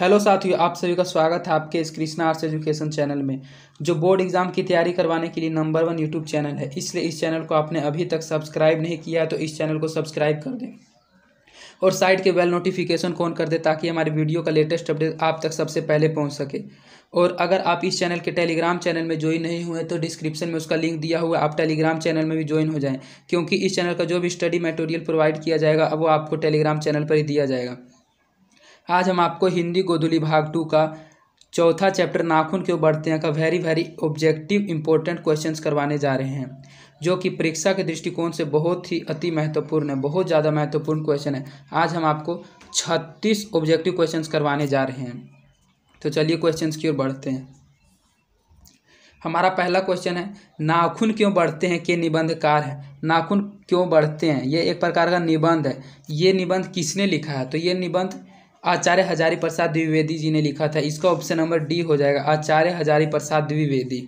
Hello साथियों, आप सभी का स्वागत है आपके इस कृष्णा आर्ट्स एजुकेशन चैनल में, जो बोर्ड एग्जाम की तैयारी करवाने के लिए नंबर 1 यूट्यूब चैनल है। इसलिए इस चैनल को आपने अभी तक सब्सक्राइब नहीं किया है तो इस चैनल को सब्सक्राइब कर दें और साइड के बेल नोटिफिकेशन को ऑन कर दें ताकि हमारे वीडियो का लेटेस्ट अपडेट आप तक सबसे पहले पहुंच सके। और अगर आप इस चैनल के टेलीग्राम चैनल में ज्वाइन नहीं हुए तो डिस्क्रिप्शन में उसका लिंक दिया हुआ है, आप टेलीग्राम चैनल में भी ज्वाइन हो जाएं, क्योंकि इस चैनल का जो भी स्टडी मटेरियल प्रोवाइड किया जाएगा वो आपको टेलीग्राम चैनल पर ही दिया जाएगा। आज हम आपको हिंदी गोधुली भाग 2 का चौथा चैप्टर नाखून क्यों बढ़ते हैं का वेरी ऑब्जेक्टिव इंपॉर्टेंट क्वेश्चंस करवाने जा रहे हैं, जो कि परीक्षा के दृष्टिकोण से बहुत ही अति महत्वपूर्ण है, बहुत ज़्यादा महत्वपूर्ण क्वेश्चन है। आज हम आपको 36 ऑब्जेक्टिव क्वेश्चंस करवाने जा रहे हैं। तो चलिए क्वेश्चंस की ओर बढ़ते हैं। हमारा पहला क्वेश्चन है, नाखून क्यों बढ़ते हैं के निबंधकार है। नाखून क्यों बढ़ते हैं, ये एक प्रकार का निबंध है। ये निबंध किसने लिखा है, तो ये निबंध आचार्य हजारी प्रसाद द्विवेदी जी ने लिखा था। इसका ऑप्शन नंबर डी हो जाएगा, आचार्य हजारी प्रसाद द्विवेदी।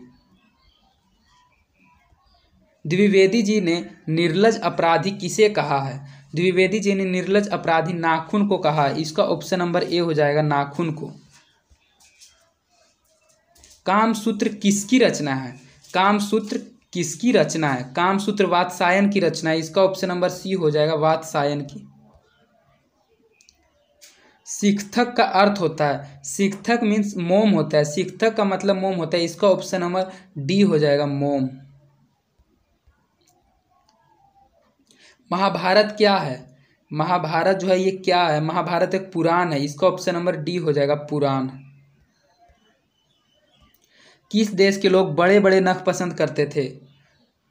द्विवेदी जी ने निर्लज अपराधी किसे कहा है। द्विवेदी जी ने निर्लज अपराधी नाखून को कहा है। इसका ऑप्शन नंबर ए हो जाएगा, नाखून को। कामसूत्र किसकी रचना है। कामसूत्र किसकी रचना है। कामसूत्र वात्सायन की रचना है। इसका ऑप्शन नंबर सी हो जाएगा, वात्सायन की। सिक्थक का अर्थ होता है, सिक्थक मीन्स मोम होता है, सिक्थक का मतलब मोम होता है। इसका ऑप्शन नंबर डी हो जाएगा, मोम। महाभारत क्या है। महाभारत जो है ये क्या है, महाभारत एक पुराण है। इसका ऑप्शन नंबर डी हो जाएगा, पुराण। किस देश के लोग बड़े बड़े नख पसंद करते थे।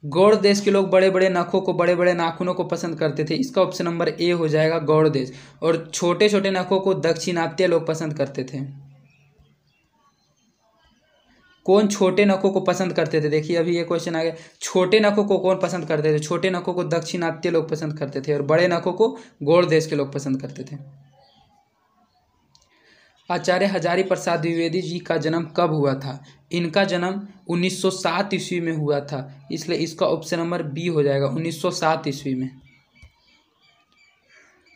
गौड़ देश के लोग बड़े बड़े नखों को, बड़े बड़े नाखूनों को पसंद करते थे। इसका ऑप्शन नंबर ए हो जाएगा, गौड़ देश। और छोटे छोटे नखों को दक्षिणात्य लोग पसंद करते थे। कौन छोटे नखों को पसंद करते थे, देखिए अभी ये क्वेश्चन आ गया। छोटे नखों को कौन पसंद करते थे। छोटे नखों को दक्षिणात्य लोग पसंद करते थे और बड़े नखों को गौड़ देश के लोग पसंद करते थे। आचार्य हजारी प्रसाद द्विवेदी जी का जन्म कब हुआ था। इनका जन्म 1907 ईस्वी में हुआ था, इसलिए इसका ऑप्शन नंबर बी हो जाएगा, 1907 ईस्वी में।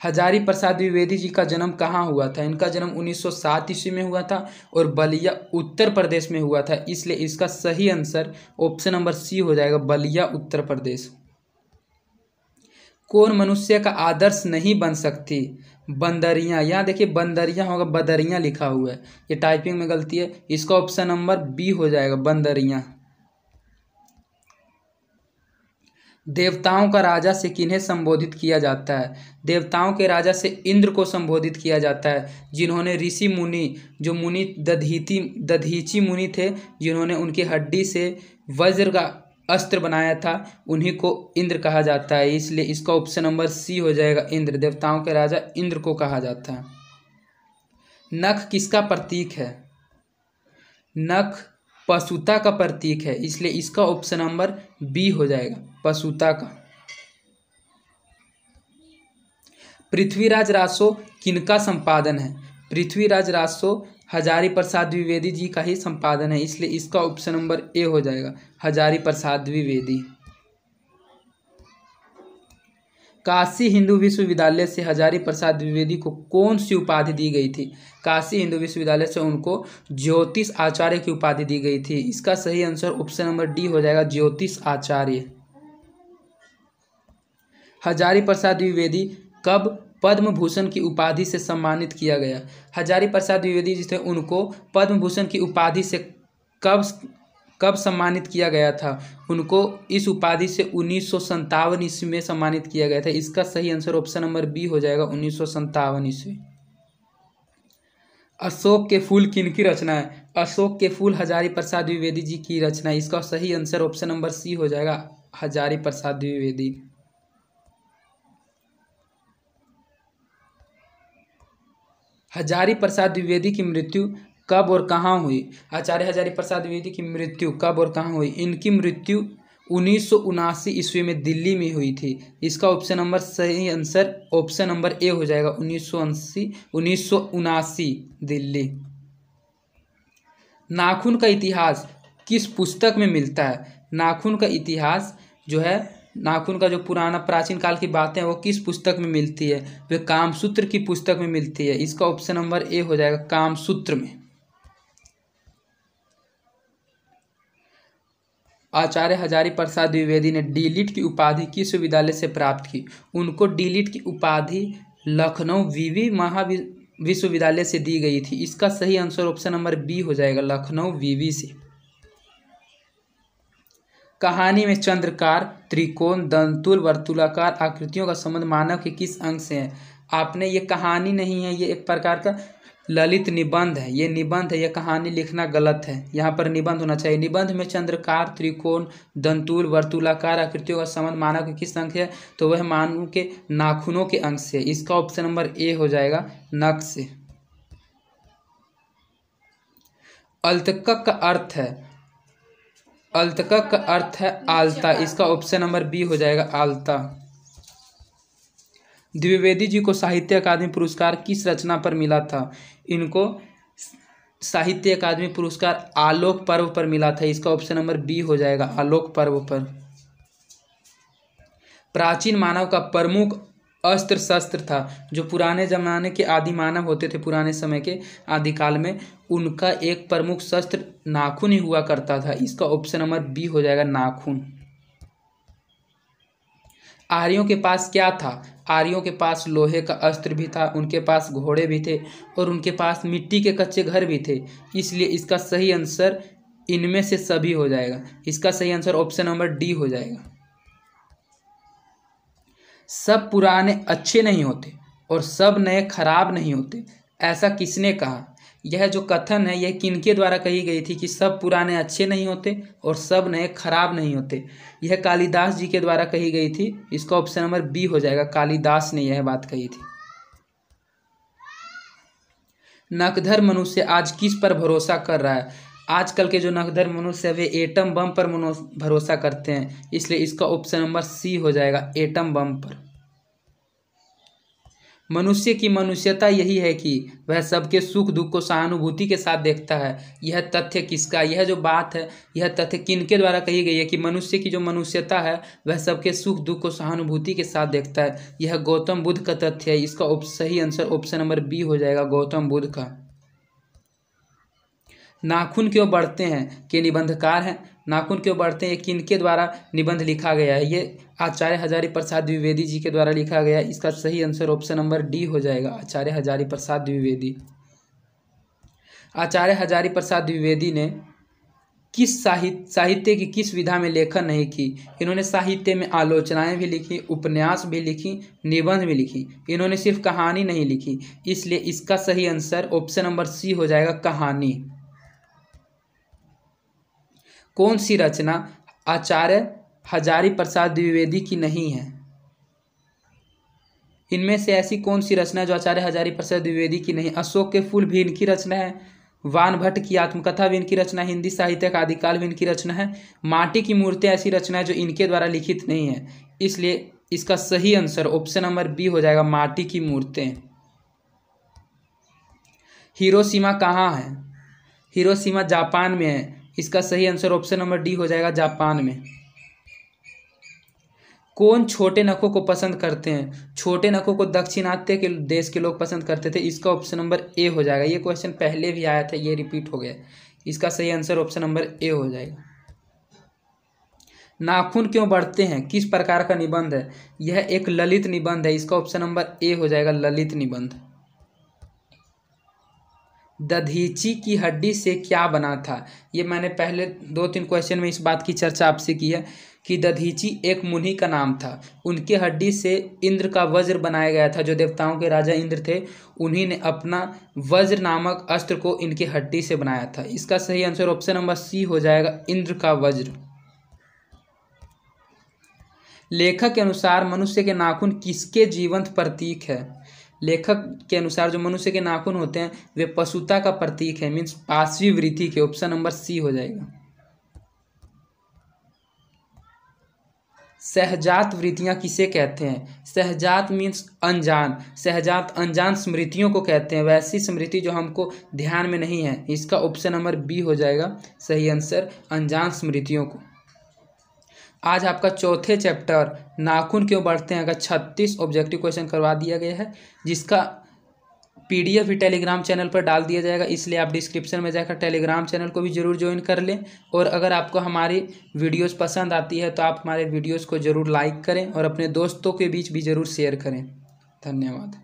हजारी प्रसाद द्विवेदी जी का जन्म कहाँ हुआ था। इनका जन्म 1907 ईस्वी में हुआ था और बलिया उत्तर प्रदेश में हुआ था, इसलिए इसका सही आंसर ऑप्शन नंबर सी हो जाएगा, बलिया उत्तर प्रदेश। कौन मनुष्य का आदर्श नहीं बन सकती। बंदरियां, यहाँ देखिए बंदरियां होगा, बदरियां लिखा हुआ है, ये टाइपिंग में गलती है। इसका ऑप्शन नंबर बी हो जाएगा, बंदरियां। देवताओं का राजा से किन्हें संबोधित किया जाता है। देवताओं के राजा से इंद्र को संबोधित किया जाता है, जिन्होंने ऋषि मुनि, जो मुनि दधीची मुनि थे, जिन्होंने उनकी हड्डी से वज्र का अस्त्र बनाया था, उन्हीं को इंद्र कहा जाता है। इसलिए इसका ऑप्शन नंबर सी हो जाएगा, इंद्र। देवताओं के राजा इंद्र को कहा जाता है। नख किसका प्रतीक है। नख पशुता का प्रतीक है, इसलिए इसका ऑप्शन नंबर बी हो जाएगा, पशुता का। पृथ्वीराज रासो किनका संपादन है। पृथ्वीराज रासो हजारी प्रसाद द्विवेदी जी का ही संपादन है, इसलिए इसका ऑप्शन नंबर ए हो जाएगा, हजारी प्रसाद द्विवेदी। काशी हिंदू विश्वविद्यालय से हजारी प्रसाद द्विवेदी को कौन सी उपाधि दी गई थी। काशी हिंदू विश्वविद्यालय से उनको ज्योतिष आचार्य की उपाधि दी गई थी। इसका सही आंसर ऑप्शन नंबर डी हो जाएगा, ज्योतिष आचार्य। हजारी प्रसाद द्विवेदी कब पद्म भूषण की उपाधि से सम्मानित किया गया। हजारी प्रसाद द्विवेदी जी थे, उनको पद्म भूषण की उपाधि से कब सम्मानित किया गया था। उनको इस उपाधि से 1957 ईस्वी में सम्मानित किया गया था। इसका सही आंसर ऑप्शन नंबर बी हो जाएगा, 1957 ईस्वी। अशोक के फूल किनकी रचना है। अशोक के फूल हजारी प्रसाद द्विवेदी जी की रचना है। इसका सही आंसर ऑप्शन नंबर सी हो जाएगा, हजारी प्रसाद द्विवेदी। हजारी प्रसाद द्विवेदी की मृत्यु कब और कहाँ हुई। आचार्य हजारी प्रसाद द्विवेदी की मृत्यु कब और कहाँ हुई। इनकी मृत्यु 1979 ईस्वी में दिल्ली में हुई थी। इसका ऑप्शन नंबर सही आंसर ऑप्शन नंबर ए हो जाएगा, 1979 दिल्ली। नाखून का इतिहास किस पुस्तक में मिलता है। नाखून का इतिहास जो है नाखून का जो पुराना प्राचीन काल की बातें हैं वो किस पुस्तक में मिलती है? वे कामसूत्र की पुस्तक में मिलती है। इसका ऑप्शन नंबर ए हो जाएगा, कामसूत्र में। आचार्य हजारी प्रसाद द्विवेदी ने डीलिट की उपाधि किस विश्वविद्यालय से प्राप्त की? उनको डीलिट की उपाधि लखनऊ विवि विश्वविद्यालय से दी गई थी। इसका सही आंसर ऑप्शन नंबर बी हो जाएगा, लखनऊ विवि से। कहानी में चंद्रकार, त्रिकोण, दंतुल, वर्तुलाकार आकृतियों का संबंध मानव के किस अंग से है? आपने ये कहानी नहीं है, ये एक प्रकार का ललित निबंध है। ये निबंध है, ये कहानी लिखना गलत है। यहाँ पर निबंध होना चाहिए। निबंध में चंद्रकार, त्रिकोण, दंतुल, वर्तुलाकार आकृतियों का संबंध मानव के किस अंग से है? तो वह मानव के नाखूनों के अंग से। इसका ऑप्शन नंबर ए हो जाएगा, नख से। अल्तकक का अर्थ है, अल्तकक का अर्थ है आलता। इसका ऑप्शन नंबर बी हो जाएगा, आलता। द्विवेदी जी को साहित्य अकादमी पुरस्कार किस रचना पर मिला था? इनको साहित्य अकादमी पुरस्कार आलोक पर्व पर मिला था। इसका ऑप्शन नंबर बी हो जाएगा, आलोक पर्व पर। प्राचीन मानव का प्रमुख अस्त्र शस्त्र था। जो पुराने जमाने के आदि मानव होते थे, पुराने समय के आदिकाल में, उनका एक प्रमुख शस्त्र नाखून ही हुआ करता था। इसका ऑप्शन नंबर बी हो जाएगा, नाखून। आर्यों के पास क्या था? आर्यों के पास लोहे का अस्त्र भी था, उनके पास घोड़े भी थे और उनके पास मिट्टी के कच्चे घर भी थे। इसलिए इसका सही आंसर इनमें से सभी हो जाएगा। इसका सही आंसर ऑप्शन नंबर डी हो जाएगा। सब पुराने अच्छे नहीं होते और सब नए खराब नहीं होते, ऐसा किसने कहा? यह जो कथन है यह किनके द्वारा कही गई थी कि सब पुराने अच्छे नहीं होते और सब नए खराब नहीं होते? यह कालिदास जी के द्वारा कही गई थी। इसका ऑप्शन नंबर बी हो जाएगा, कालिदास ने यह बात कही थी। नकधर मनुष्य आज किस पर भरोसा कर रहा है? आजकल के जो नकधर मनुष्य है वे एटम बम पर भरोसा करते हैं। इसलिए इसका ऑप्शन नंबर सी हो जाएगा, एटम बम पर। मनुष्य की मनुष्यता यही है कि वह सबके सुख दुख को सहानुभूति के साथ देखता है। यह तथ्य किसका? यह जो बात है, यह तथ्य किनके द्वारा कही गई है कि मनुष्य की जो मनुष्यता है वह सबके सुख दुख को सहानुभूति के साथ देखता है? यह गौतम बुद्ध का तथ्य है। इसका सही आंसर ऑप्शन नंबर बी हो जाएगा, गौतम बुद्ध का। नाखून क्यों बढ़ते हैं के निबंधकार हैं। नाखून क्यों बढ़ते हैं, किनके द्वारा निबंध लिखा गया है? ये आचार्य हजारी प्रसाद द्विवेदी जी के द्वारा लिखा गया है। इसका सही आंसर ऑप्शन नंबर डी हो जाएगा, आचार्य हजारी प्रसाद द्विवेदी। आचार्य हजारी प्रसाद द्विवेदी ने किस साहित्य की किस विधा में लेखन नहीं की? इन्होंने साहित्य में आलोचनाएं भी लिखी, उपन्यास भी लिखी, निबंध भी लिखी। इन्होंने सिर्फ कहानी नहीं लिखी। इसलिए इसका सही आंसर ऑप्शन नंबर सी हो जाएगा, कहानी। कौन सी रचना आचार्य हजारी प्रसाद द्विवेदी की नहीं है? इनमें से ऐसी कौन सी रचना है जो आचार्य हजारी प्रसाद द्विवेदी की नहीं? अशोक के फूल भी इनकी रचना है, वान भट्ट की आत्मकथा भी इनकी रचना है, हिंदी साहित्य का आदिकाल भी इनकी रचना है, माटी की मूर्तियां ऐसी रचना है जो इनके द्वारा लिखित नहीं है। इसलिए इसका सही आंसर ऑप्शन नंबर बी हो जाएगा, माटी की मूर्तें। हिरोशिमा कहाँ है? हिरोशिमा जापान में है। इसका सही आंसर ऑप्शन नंबर डी हो जाएगा, जापान में। कौन छोटे नखों को पसंद करते हैं? छोटे नखों को दक्षिणात्य के देश के लोग पसंद करते थे। इसका ऑप्शन नंबर ए हो जाएगा। ये क्वेश्चन पहले भी आया था, ये रिपीट हो गया। इसका सही आंसर ऑप्शन नंबर ए हो जाएगा। नाखून क्यों बढ़ते हैं किस प्रकार का निबंध है? यह एक ललित निबंध है। इसका ऑप्शन नंबर ए हो जाएगा, ललित निबंध। दधीची की हड्डी से क्या बना था? ये मैंने पहले 2-3 क्वेश्चन में इस बात की चर्चा आपसे की है कि दधीची एक मुनि का नाम था। उनके हड्डी से इंद्र का वज्र बनाया गया था। जो देवताओं के राजा इंद्र थे, उन्हीं ने अपना वज्र नामक अस्त्र को इनकी हड्डी से बनाया था। इसका सही आंसर ऑप्शन नंबर सी हो जाएगा, इंद्र का वज्र। लेखक के अनुसार मनुष्य के नाखून किसके जीवंत प्रतीक है? लेखक के अनुसार जो मनुष्य के नाखून होते हैं वे पशुता का प्रतीक है, मीन्स पांचवी वृत्ति के। ऑप्शन नंबर सी हो जाएगा। सहजात वृत्तियां किसे कहते हैं? सहजात मीन्स अनजान। सहजात अनजान स्मृतियों को कहते हैं, वैसी स्मृति जो हमको ध्यान में नहीं है। इसका ऑप्शन नंबर बी हो जाएगा सही आंसर, अनजान स्मृतियों को। आज आपका चौथे चैप्टर नाखून क्यों बढ़ते हैं का 36 ऑब्जेक्टिव क्वेश्चन करवा दिया गया है, जिसका PDF भी टेलीग्राम चैनल पर डाल दिया जाएगा, इसलिए आप डिस्क्रिप्शन में जाकर टेलीग्राम चैनल को भी ज़रूर ज्वाइन कर लें। और अगर आपको हमारी वीडियोस पसंद आती है तो आप हमारे वीडियोस को ज़रूर लाइक करें और अपने दोस्तों के बीच भी ज़रूर शेयर करें। धन्यवाद।